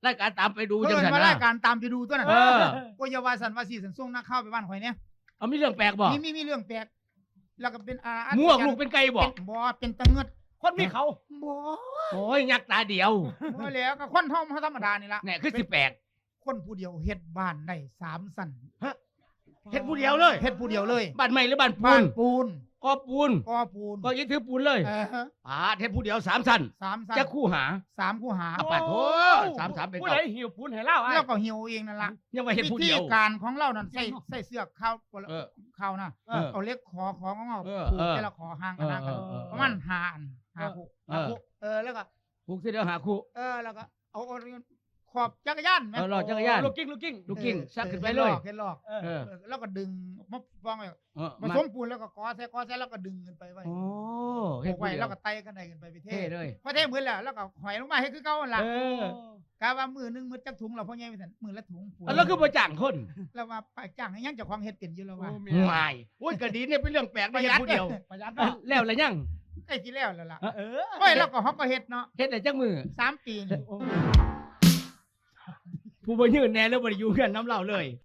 รายการตามไปดู เพิ่ จัง น ซั่น ว่า นะ รายการตามไปดูตัวนั้น เออ ก็อย่าว่าสันว่าสิสันส่งนักข่าวไปบ้านข่อยเนี่ย เอามีเรื่องแปลกบ่ มีเรื่องแปลกแล้วก็เป็นหมวกลูกเป็นไก่บ่ เป็นบ่เป็นตะเงิด คนมีเขา บ่ โอ้ยยักษ์ตาเดียว บ่แล้วก็คนเฮาธรรมดานี่ล่ะ เนี่ยคือสิแปลก คนผู้เดียวเฮ็ดบ้านได้3สั้น เฮ็ดผู้เดียวเลย เฮ็ดผู้เดียวเลย บ้านใหม่หรือบ้านปู บ้าน นปูน ก็ปูน ก่อปูน ก็ยึดถือปูนเลย ฮะ เฮ็ดผู้เดียว3สั้น 3สั้น จะคู่หา 3คู่หา อ่ะ ปัดโถ3เป็น ผู้ เก่า ใดหิวปูนให้เล่าไอ้ แล้วก็หิวเองนั่นล่ะ ยังว่าเฮ็ด วิ ผู้ ธี เดียว การของเรานั่นใส่เสื้อข้าว เออ ข้าวนะ เออ เอาเล็กขอของเรา เออ ผูก เออ แต่ละขอห่างกันห่างกัน เออ ประมาณ5อัน5คู่ เออ คู่แล้วก็ ผูกเสียเดียวหาคู่ แล้วก็เอาขอบจักรยานไหม รอจักรยาน ลูกกิ้ง ลูกกิ้งซักขึ้นไปเลย เฮ็ดลอก เออ แล้วก็ดึงมาฟังไว้ เออ ผสมปูนแล้วก็กอใส่แล้วก็ดึงขึ้นไปไว้ โอ้ ผู เฮ็ด ก ผู้ ไว้ เดีย แล้ว วก็ไต่กันได้ขึ้นไปเท เท่เลย พอเทเหมือนแล้วก็หอยลงมาให้คือเก่าหั่นล่ะ เออ กะว่ามือนึงมือจักถุงเราพ่อใหญ่ไปสั่นมือละถุงปูน แล้วคือบ่จ้างคน แล้วว่าไปจ้างให้ยังเจ้าของเฮ็ดเป็นอยู่แล้วว่า ไม่โอ้ยก็ดีเนี่ยเป็นเรื่องแปลกไม่เฮ็ดผู้เดียว ประหยัดเนาะ แล้วละยัง ใกล้สิแล้วแล้วล่ะ เออ โอ้ยแล้วก็เฮาก็เฮ็ดเนาะ เฮ็ดได้จักมือ 3 ปีนี่ ผู้บ่ยืนแน่แล้วบ่ได้อยู่เฮือนน้ำเล่าเลย